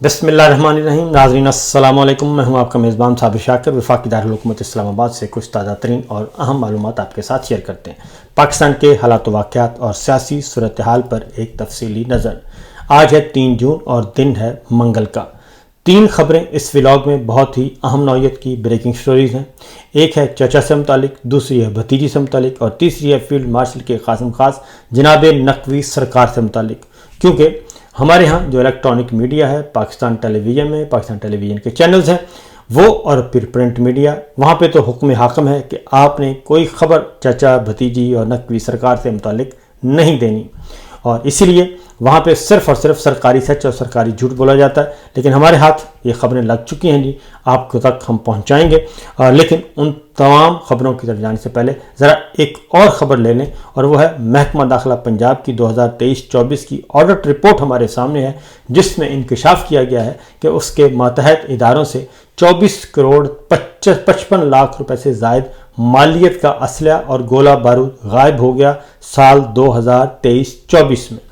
بسم اللہ الرحمن الرحیم۔ ناظرین السلام علیکم، میں ہوں آپ کا میزبان صابر شاکر۔ وفاقی دارالحکومت اسلام آباد سے کچھ تازہ ترین اور اہم معلومات آپ کے ساتھ شیئر کرتے ہیں۔ پاکستان کے حالات و واقعات اور سیاسی صورتحال پر ایک تفصیلی نظر۔ آج ہے 3 جون اور دن ہے منگل کا۔ 3 خبریں اس ولاگ میں بہت ہی اہم نوعیت کی بریکنگ سٹوریز ہیں۔ ایک ہے چچا سے متعلق، دوسری ہے بھتیجی سے متعلق اور تیسری ہے فیلڈ مارشل کے قاسم خاص جناب نقوی سرکار سے متعلق۔ کیونکہ ہمارے ہاں جو الیکٹرانک میڈیا ہے، پاکستان ٹیلی ویژن میں پاکستان ٹیلی ویژن کے چینلز ہیں وہ، اور پھر پرنٹ میڈیا، وہاں پہ تو حکم حاکم ہے کہ آپ نے کوئی خبر چچا، بھتیجی اور نقوی سرکار سے متعلق نہیں دینی، اور اسی لیے وہاں پہ صرف اور صرف سرکاری سچ اور سرکاری جھوٹ بولا جاتا ہے۔ لیکن ہمارے ہاتھ یہ خبریں لگ چکی ہیں جی، آپ کو تک ہم پہنچائیں گے، لیکن ان تمام خبروں کی طرف جانے سے پہلے ذرا ایک اور خبر لے لیں، اور وہ ہے محکمہ داخلہ پنجاب کی 2023-24 کی آڈٹ رپورٹ ہمارے سامنے ہے، جس میں انکشاف کیا گیا ہے کہ اس کے ماتحت اداروں سے 24 کروڑ 55 لاکھ روپے سے زائد مالیت کا اسلحہ اور گولہ بارود غائب ہو گیا سال 2023-24 میں۔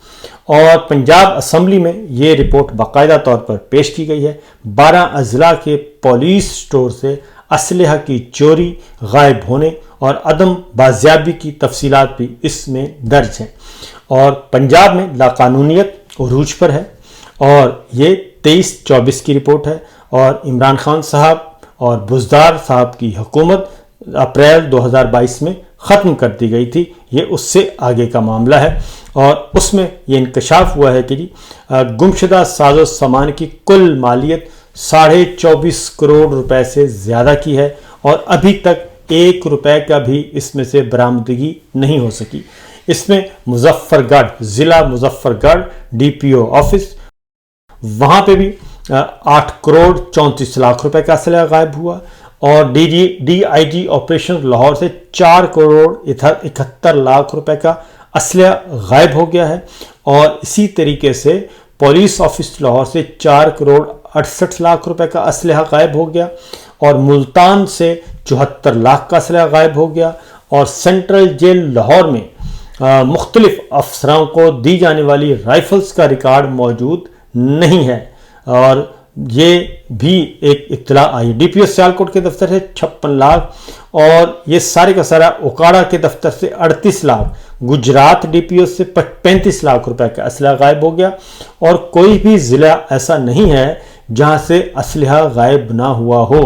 اور پنجاب اسمبلی میں یہ رپورٹ باقاعدہ طور پر پیش کی گئی ہے۔ 12 اضلاع کے پولیس سٹور سے اسلحہ کی چوری، غائب ہونے اور عدم بازیابی کی تفصیلات بھی اس میں درج ہیں، اور پنجاب میں لاقانونیت عروج پر ہے، اور یہ 23-24 کی رپورٹ ہے، اور عمران خان صاحب اور بزدار صاحب کی حکومت اپریل 2022 میں ختم کر دی گئی تھی۔ یہ اس سے آگے کا معاملہ ہے، اور اس میں یہ انکشاف ہوا ہے کہ جی گمشدہ ساز و سامان کی کل مالیت 24.5 کروڑ روپے سے زیادہ کی ہے، اور ابھی تک 1 روپے کا بھی اس میں سے برآمدگی نہیں ہو سکی۔ اس میں مظفر گڑھ، ضلع مظفر گڑھ DPO آفس، وہاں پہ بھی 8 کروڑ 34 لاکھ روپے کا اسلحہ غائب ہوا، اور DIG آپریشن لاہور سے 4 کروڑ 71 لاکھ روپے کا اسلحہ غائب ہو گیا ہے، اور اسی طریقے سے پولیس آفس لاہور سے 4 کروڑ 68 لاکھ روپے کا اسلحہ غائب ہو گیا، اور ملتان سے 74 لاکھ کا اسلحہ غائب ہو گیا، اور سینٹرل جیل لاہور میں مختلف افسروں کو دی جانے والی رائفلز کا ریکارڈ موجود نہیں ہے، اور یہ بھی ایک اطلاع آئی۔ DPO سیالکوٹ کے دفتر سے 56 لاکھ، اور یہ سارے کا سارا اوکاڑا کے دفتر سے 38 لاکھ، گجرات DPO سے 35 لاکھ روپے کا اسلحہ غائب ہو گیا، اور کوئی بھی ضلع ایسا نہیں ہے جہاں سے اسلحہ غائب نہ ہوا ہو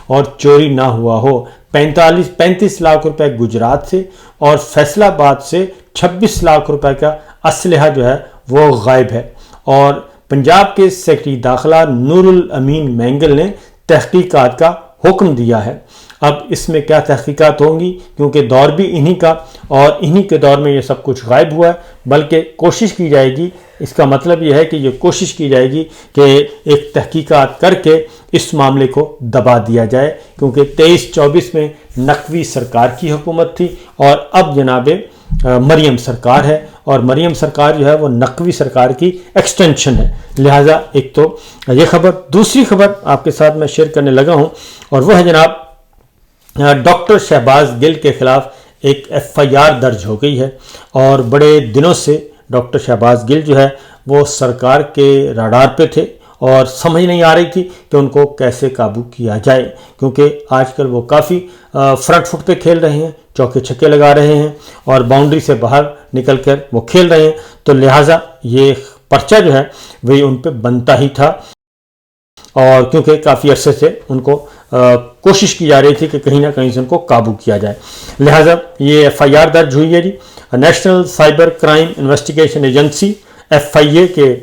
اور چوری نہ ہوا ہو۔ 35 لاکھ روپے گجرات سے، اور فیصل آباد سے 26 لاکھ روپے کا اسلحہ جو ہے وہ غائب ہے۔ اور پنجاب کے سیکرٹری داخلہ نور الامین مینگل نے تحقیقات کا حکم دیا ہے۔ اب اس میں کیا تحقیقات ہوں گی، کیونکہ دور بھی انہی کا، اور انہی کے دور میں یہ سب کچھ غائب ہوا ہے، بلکہ کوشش کی جائے گی، اس کا مطلب یہ ہے کہ یہ کوشش کی جائے گی کہ ایک تحقیقات کر کے اس معاملے کو دبا دیا جائے، کیونکہ 23-24 میں نقوی سرکار کی حکومت تھی، اور اب جناب مریم سرکار ہے، اور مریم سرکار جو ہے وہ نقوی سرکار کی ایکسٹینشن ہے۔ لہٰذا ایک تو یہ خبر، دوسری خبر آپ کے ساتھ میں شیئر کرنے لگا ہوں، اور وہ ہے جناب ڈاکٹر شہباز گل کے خلاف ایک FIR درج ہو گئی ہے، اور بڑے دنوں سے ڈاکٹر شہباز گل جو ہے وہ سرکار کے راڈار پہ تھے، اور سمجھ نہیں آ رہی تھی کہ ان کو کیسے قابو کیا جائے، کیونکہ آج کل وہ کافی فرنٹ فٹ پہ کھیل رہے ہیں، چوکے چھکے لگا رہے ہیں، اور باؤنڈری سے باہر نکل کر وہ کھیل رہے ہیں، تو لہٰذا یہ پرچہ جو ہے وہی ان پہ بنتا ہی تھا، اور کیونکہ کافی عرصے سے ان کو کوشش کی جا رہی تھی کہ کہیں نہ کہیں سے ان کو قابو کیا جائے، لہٰذا یہ FIR درج ہوئی ہے جی۔ National cyber crime investigation agency FIA کے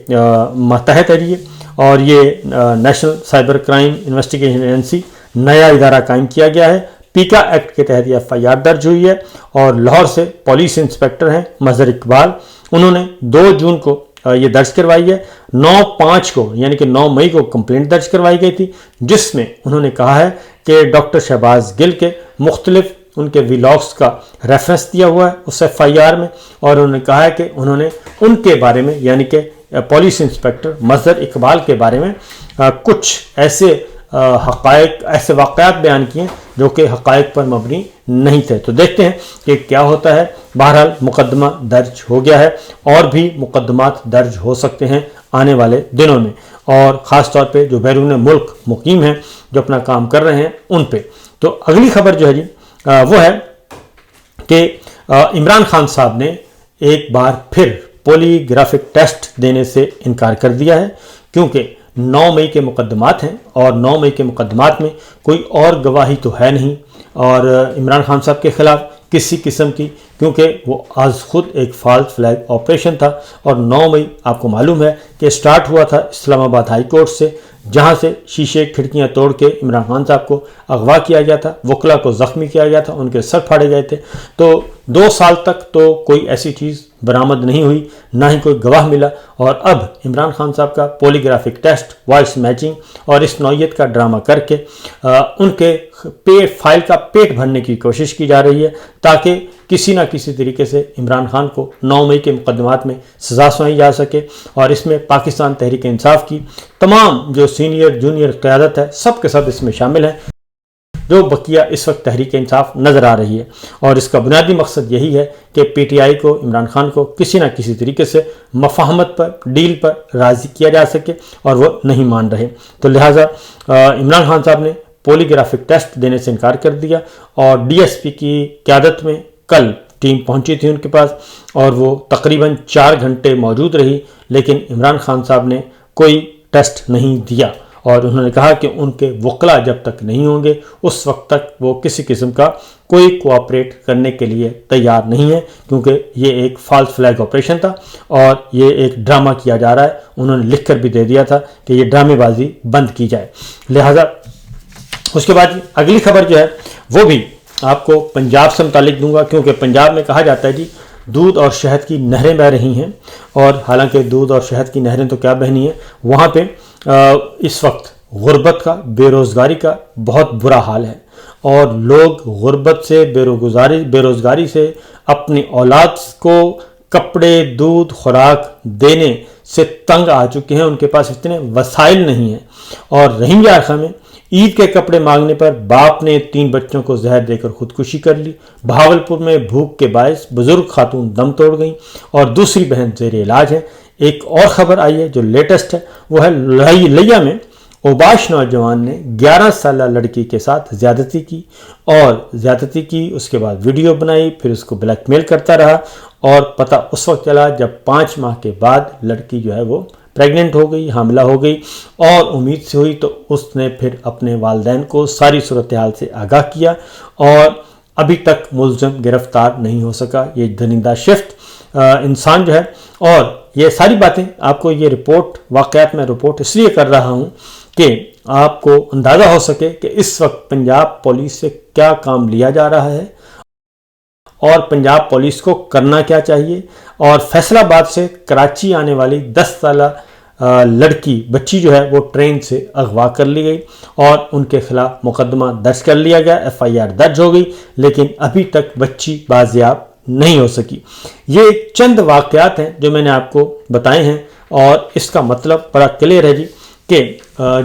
ماتحت ہے یہ، اور یہ national cyber crime investigation agency نیا ادارہ قائم کیا گیا ہے۔ پیکا ایکٹ کے تحت یہ FIR درج ہوئی ہے، اور لاہور سے پولیس انسپیکٹر ہیں مظہر اقبال، انہوں نے 2 جون کو یہ درج کروائی ہے۔ 9/5 کو یعنی کہ 9 مئی کو کمپلینٹ درج کروائی گئی تھی، جس میں انہوں نے کہا ہے کہ ڈاکٹر شہباز گل کے مختلف ان کے ویلاگس کا ریفرنس دیا ہوا ہے اس FIR میں، اور انہوں نے کہا ہے کہ انہوں نے ان کے بارے میں، یعنی کہ پولیس انسپیکٹر مظہر اقبال کے بارے میں کچھ ایسے حقائق ایسے واقعات بیان کیے جو کہ حقائق پر مبنی نہیں تھے۔ تو دیکھتے ہیں کہ کیا ہوتا ہے۔ بہرحال مقدمہ درج ہو گیا ہے اور بھی مقدمات درج ہو سکتے ہیں آنے والے دنوں میں، اور خاص طور پہ جو بیرون ملک مقیم ہیں، جو اپنا کام کر رہے ہیں ان پہ۔ تو اگلی خبر جو ہے جی وہ ہے کہ عمران خان صاحب نے ایک بار پھر پولی گرافک ٹیسٹ دینے سے انکار کر دیا ہے، کیونکہ 9 مئی کے مقدمات ہیں اور 9 مئی کے مقدمات میں کوئی اور گواہی تو ہے نہیں اور عمران خان صاحب کے خلاف کسی قسم کی، کیونکہ وہ آج خود ایک فالس فلیگ آپریشن تھا، اور 9 مئی آپ کو معلوم ہے کہ سٹارٹ ہوا تھا اسلام آباد ہائی کورٹ سے، جہاں سے شیشے کھڑکیاں توڑ کے عمران خان صاحب کو اغوا کیا گیا تھا، وکلا کو زخمی کیا گیا تھا، ان کے سر پھاڑے گئے تھے۔ تو 2 سال تک تو کوئی ایسی چیز برآمد نہیں ہوئی، نہ ہی کوئی گواہ ملا، اور اب عمران خان صاحب کا پولی گرافک ٹیسٹ، وائس میچنگ اور اس نوعیت کا ڈرامہ کر کے ان کے فائل کا پیٹ بھرنے کی کوشش کی جا رہی ہے، تاکہ کسی نہ کسی طریقے سے عمران خان کو 9 مئی کے مقدمات میں سزا سنائی جا سکے، اور اس میں پاکستان تحریک انصاف کی تمام جو سینئر جونیئر قیادت ہے سب کے سب اس میں شامل ہیں، جو بقیہ اس وقت تحریک انصاف نظر آ رہی ہے، اور اس کا بنیادی مقصد یہی ہے کہ پی ٹی آئی کو، عمران خان کو کسی نہ کسی طریقے سے مفاہمت پر، ڈیل پر راضی کیا جا سکے، اور وہ نہیں مان رہے۔ تو لہٰذا عمران خان صاحب نے پولی گرافک ٹیسٹ دینے سے انکار کر دیا، اور ڈی ایس پی کی قیادت میں کل ٹیم پہنچی تھی ان کے پاس، اور وہ تقریباً 4 گھنٹے موجود رہی، لیکن عمران خان صاحب نے کوئی ٹیسٹ نہیں دیا، اور انہوں نے کہا کہ ان کے وکلا جب تک نہیں ہوں گے اس وقت تک وہ کسی قسم کا کوئی کوآپریٹ کرنے کے لیے تیار نہیں ہے، کیونکہ یہ ایک فالس فلیگ آپریشن تھا اور یہ ایک ڈرامہ کیا جا رہا ہے۔ انہوں نے لکھ کر بھی دے دیا تھا کہ یہ ڈرامے بازی بند کی جائے۔ لہٰذا اس کے بعد اگلی خبر جو ہے وہ بھی آپ کو پنجاب سے متعلق دوں گا، کیونکہ پنجاب میں کہا جاتا ہے جی دودھ اور شہد کی نہریں بہہ رہی ہیں، اور حالانکہ دودھ اور شہد کی نہریں تو کیا بہنی ہیں، وہاں پہ اس وقت غربت کا، بے روزگاری کا بہت برا حال ہے، اور لوگ غربت سے، بے روزگاری سے اپنی اولاد کو کپڑے، دودھ، خوراک دینے سے تنگ آ چکے ہیں، ان کے پاس اتنے وسائل نہیں ہیں۔ اور رحیم یار میں عید کے کپڑے مانگنے پر باپ نے 3 بچوں کو زہر دے کر خودکشی کر لی، بہاولپور میں بھوک کے باعث بزرگ خاتون دم توڑ گئیں، اور دوسری بہن زیر علاج ہے۔ ایک اور خبر آئی ہے جو لیٹسٹ ہے، وہ ہے لیا میں اوباش نوجوان نے 11 سالہ لڑکی کے ساتھ زیادتی کی، اس کے بعد ویڈیو بنائی، پھر اس کو بلیک میل کرتا رہا، اور پتہ اس وقت چلا جب 5 ماہ کے بعد لڑکی جو ہے وہ پریگننٹ ہو گئی، حاملہ ہو گئی، اور امید سے ہوئی تو اس نے پھر اپنے والدین کو ساری صورتحال سے آگاہ کیا، اور ابھی تک ملزم گرفتار نہیں ہو سکا۔ یہ درندہ شفت انسان جو ہے، اور یہ ساری باتیں آپ کو یہ واقعات میں رپورٹ اس لیے کر رہا ہوں کہ آپ کو اندازہ ہو سکے کہ اس وقت پنجاب پولیس سے کیا کام لیا جا رہا ہے، اور پنجاب پولیس کو کرنا کیا چاہیے۔ اور فیصل آباد سے کراچی آنے والی 10 سالہ بچی جو ہے وہ ٹرین سے اغوا کر لی گئی، اور ان کے خلاف مقدمہ درج کر لیا گیا، FIR درج ہو گئی، لیکن ابھی تک بچی بازیاب نہیں ہو سکی۔ یہ چند واقعات ہیں جو میں نے آپ کو بتائے ہیں، اور اس کا مطلب بڑا کلیئر ہے جی کہ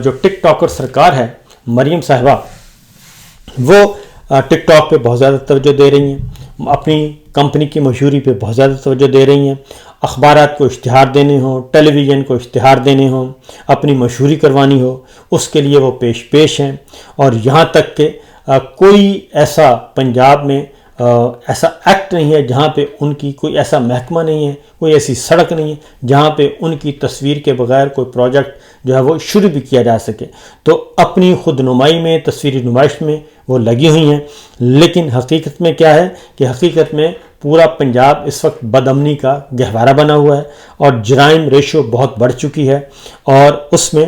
جو ٹک ٹاکر سرکار ہے، مریم صاحبہ، وہ ٹک ٹاک پہ بہت زیادہ توجہ دے رہی ہیں، اپنی کمپنی کی مشہوری پہ بہت زیادہ توجہ دے رہی ہیں، اخبارات کو اشتہار دینے ہوں، ٹیلی ویژن کو اشتہار دینے ہوں، اپنی مشہوری کوانی ہو، اس کے لیے وہ پیش ہیں، اور یہاں تک کہ کوئی ایسا پنجاب میں ایسا ایکٹ نہیں ہے جہاں پہ ان کی کوئی ایسا محکمہ نہیں ہے، کوئی ایسی سڑک نہیں ہے جہاں پہ ان کی تصویر کے بغیر کوئی پروجیکٹ جو ہے وہ شروع بھی کیا جا سکے۔ تو اپنی خود نمائی میں، تصویری نمائش میں وہ لگی ہوئی ہیں، لیکن حقیقت میں کیا ہے کہ حقیقت میں پورا پنجاب اس وقت بدامنی کا گہوارہ بنا ہوا ہے، اور جرائم ریشو بہت بڑھ چکی ہے، اور اس میں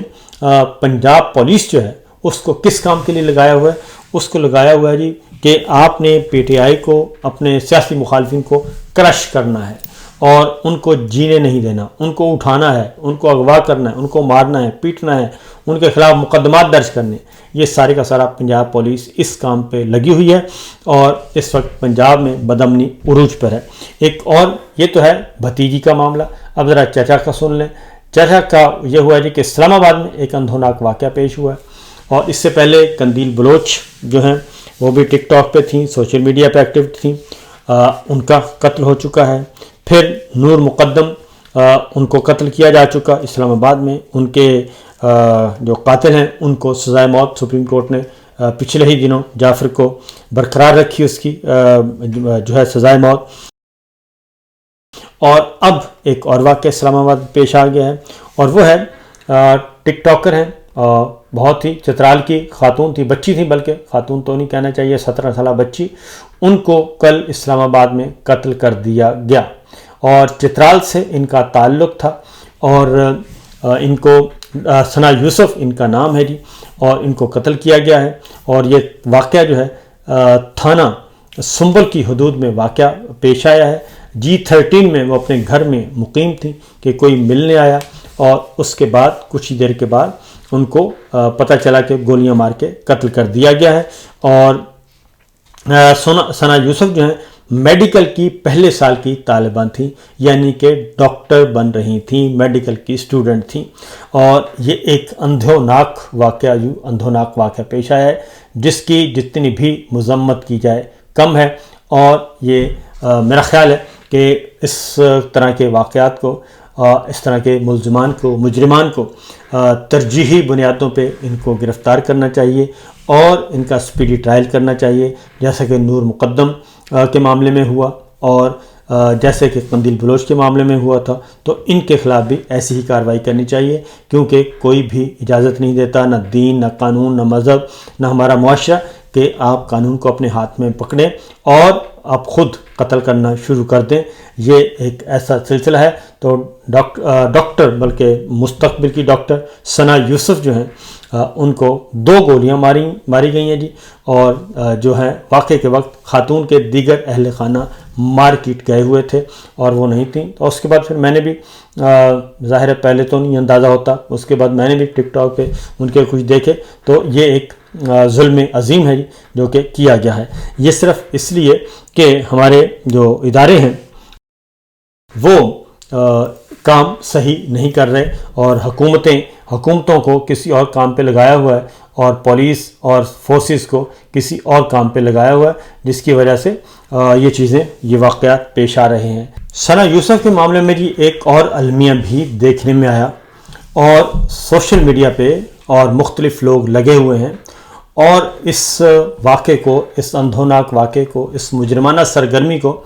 پنجاب پولیس جو ہے اس کو کس کام کے لیے لگایا ہوا ہے؟ اس کو لگایا ہوا ہے جی کہ آپ نے پی ٹی آئی کو، اپنے سیاسی مخالفین کو کرش کرنا ہے، اور ان کو جینے نہیں دینا، ان کو اٹھانا ہے، ان کو اغوا کرنا ہے، ان کو مارنا ہے، پیٹنا ہے، ان کے خلاف مقدمات درج کرنے۔ یہ سارے کا سارا پنجاب پولیس اس کام پہ لگی ہوئی ہے، اور اس وقت پنجاب میں بدامنی عروج پر ہے۔ ایک اور یہ تو ہے بھتیجی کا معاملہ، اب ذرا چچا کا سن لیں۔ چچا کا یہ ہوا ہے کہ اسلام آباد میں ایک اندھوناک واقعہ پیش ہوا ہے۔ اور اس سے پہلے قندیل بلوچ جو ہیں وہ بھی ٹک ٹاک پہ تھیں، سوشل میڈیا پہ ایکٹیو تھیں، ان کا قتل ہو چکا ہے۔ پھر نور مقدم ان کو قتل کیا جا چکا اسلام آباد میں، ان کے جو قاتل ہیں ان کو سزائے موت سپریم کورٹ نے پچھلے ہی دنوں جعفر کو برقرار رکھی، اس کی جو ہے سزائے موت۔ اور اب ایک اور واقعہ اسلام آباد پیش آ گیا ہے، اور وہ ہے ٹک ٹاکر ہیں، بہت ہی چترال کی خاتون تھی، بچی تھی، بلکہ خاتون تو نہیں کہنا چاہیے، 17 سالہ بچی، ان کو کل اسلام آباد میں قتل کر دیا گیا، اور چترال سے ان کا تعلق تھا، اور ان کو ثنا یوسف ان کا نام ہے جی، اور ان کو قتل کیا گیا ہے۔ اور یہ واقعہ جو ہے تھانہ سنبل کی حدود میں واقعہ پیش آیا ہے۔ G13 میں وہ اپنے گھر میں مقیم تھی کہ کوئی ملنے آیا، اور اس کے بعد کچھ ہی دیر کے بعد ان کو پتہ چلا کہ گولیاں مار کے قتل کر دیا گیا ہے۔ اور ثنا یوسف جو ہیں میڈیکل کی پہلے سال کی طالبان تھیں، یعنی کہ ڈاکٹر بن رہی تھیں، میڈیکل کی اسٹوڈنٹ تھیں، اور یہ ایک اندھوناک واقعہ پیش آیا ہے، جس کی جتنی بھی مذمت کی جائے کم ہے۔ اور یہ میرا خیال ہے کہ اس طرح کے واقعات کو، اس طرح کے مجرمان کو ترجیحی بنیادوں پہ ان کو گرفتار کرنا چاہیے، اور ان کا سپیڈی ٹرائل کرنا چاہیے، جیسا کہ نور مقدم کے معاملے میں ہوا، اور جیسے کہ قندیل بلوچ کے معاملے میں ہوا تھا، تو ان کے خلاف بھی ایسی ہی کارروائی کرنی چاہیے، کیونکہ کوئی بھی اجازت نہیں دیتا، نہ دین، نہ قانون، نہ مذہب، نہ ہمارا معاشرہ، کہ آپ قانون کو اپنے ہاتھ میں پکڑیں اور آپ خود قتل کرنا شروع کر دیں۔ یہ ایک ایسا سلسلہ ہے۔ تو ڈاکٹر بلکہ مستقبل کی ڈاکٹر ثنا یوسف جو ہیں، ان کو 2 گولیاں ماری گئی ہیں جی، اور جو ہے واقعے کے وقت خاتون کے دیگر اہل خانہ مارکیٹ گئے ہوئے تھے، اور وہ نہیں تھیں۔ تو اس کے بعد پھر میں نے بھی ظاہر ہے پہلے تو نہیں اندازہ ہوتا، اس کے بعد میں نے بھی ٹک ٹاک پہ ان کے کچھ دیکھے، تو یہ ایک ظلم عظیم ہے جو کہ کیا گیا ہے۔ یہ صرف اس لیے کہ ہمارے جو ادارے ہیں وہ کام صحیح نہیں کر رہے، اور حکومتوں کو کسی اور کام پہ لگایا ہوا ہے، اور پولیس اور فورسز کو کسی اور کام پہ لگایا ہوا ہے، جس کی وجہ سے یہ واقعات پیش آ رہے ہیں۔ ثنا یوسف کے معاملے میں جی ایک اور المیہ بھی دیکھنے میں آیا، اور سوشل میڈیا پہ اور مختلف لوگ لگے ہوئے ہیں، اور اس واقعے کو، اس اندھوناک واقعے کو، اس مجرمانہ سرگرمی کو،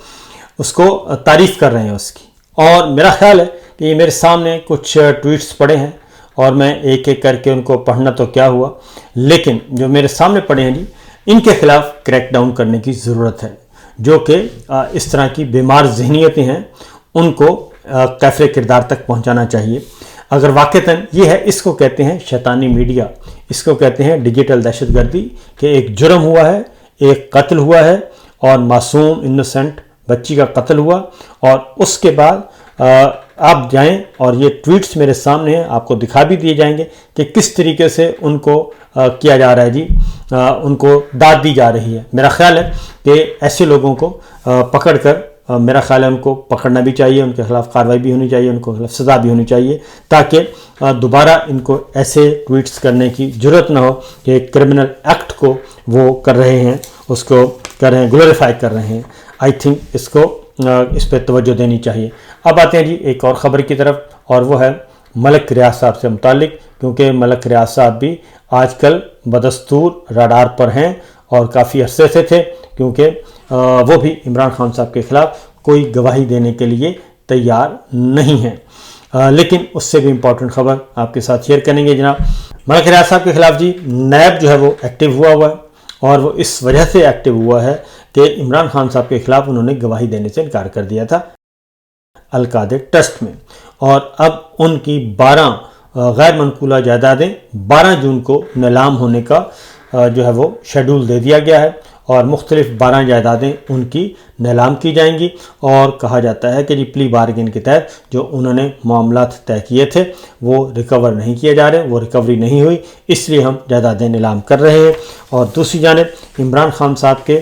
اس کو تعریف کر رہے ہیں اس کی۔ اور میرا خیال ہے کہ یہ میرے سامنے کچھ ٹویٹس پڑے ہیں، اور میں ایک ایک کر کے ان کو پڑھنا تو کیا ہوا، لیکن جو میرے سامنے پڑے ہیں جی، ان کے خلاف کریک ڈاؤن کرنے کی ضرورت ہے۔ جو کہ اس طرح کی بیمار ذہنیتیں ہیں، ان کو کیفر کردار تک پہنچانا چاہیے۔ اگر واقعتاً یہ ہے، اس کو کہتے ہیں شیطانی میڈیا، اس کو کہتے ہیں ڈیجیٹل دہشت گردی، کہ ایک جرم ہوا ہے، ایک قتل ہوا ہے، اور معصوم انوسنٹ بچی کا قتل ہوا، اور اس کے بعد آپ جائیں، اور یہ ٹویٹس میرے سامنے ہیں، آپ کو دکھا بھی دیے جائیں گے کہ کس طریقے سے ان کو کیا جا رہا ہے جی، ان کو داد دی جا رہی ہے۔ میرا خیال ہے کہ ایسے لوگوں کو پکڑ کر، میرا خیال ہے ان کو پکڑنا بھی چاہیے، ان کے خلاف کارروائی بھی ہونی چاہیے، ان کو خلاف سزا بھی ہونی چاہیے، تاکہ دوبارہ ان کو ایسے ٹویٹس کرنے کی ضرورت نہ ہو کہ کرمنل ایکٹ کو وہ کر رہے ہیں، اس کو کر رہے ہیں، گلوریفائی کر رہے ہیں۔ آئی تھنک اس پہ توجہ دینی چاہیے۔ اب آتے ہیں جی ایک اور خبر کی طرف، اور وہ ہے ملک ریاض صاحب سے متعلق، کیونکہ ملک ریاض صاحب بھی آج کل بدستور راڈار پر ہیں، اور کافی عرصے سے تھے، کیونکہ وہ بھی عمران خان صاحب کے خلاف کوئی گواہی دینے کے لیے تیار نہیں ہیں۔ لیکن اس سے بھی امپورٹنٹ خبر آپ کے ساتھ شیئر کریں گے جناب۔ ملک ریاض صاحب کے خلاف جی نیب جو ہے وہ ایکٹیو ہوا ہے، اور وہ اس وجہ سے ایکٹیو ہوا ہے کہ عمران خان صاحب کے خلاف انہوں نے گواہی دینے سے انکار کر دیا تھا القاعدہ ٹرسٹ میں، اور اب ان کی 12 غیر منقولہ جائیدادیں 12 جون کو نیلام ہونے کا جو ہے وہ شیڈول دے دیا گیا ہے، اور مختلف 12 جائیدادیں ان کی نیلام کی جائیں گی، اور کہا جاتا ہے کہ جی پلی بارگین کے تحت جو انہوں نے معاملات طے کیے تھے وہ ریکور نہیں کیے جا رہے، وہ ریکوری نہیں ہوئی، اس لیے ہم جائیدادیں نیلام کر رہے ہیں۔ اور دوسری جانب عمران خان صاحب کے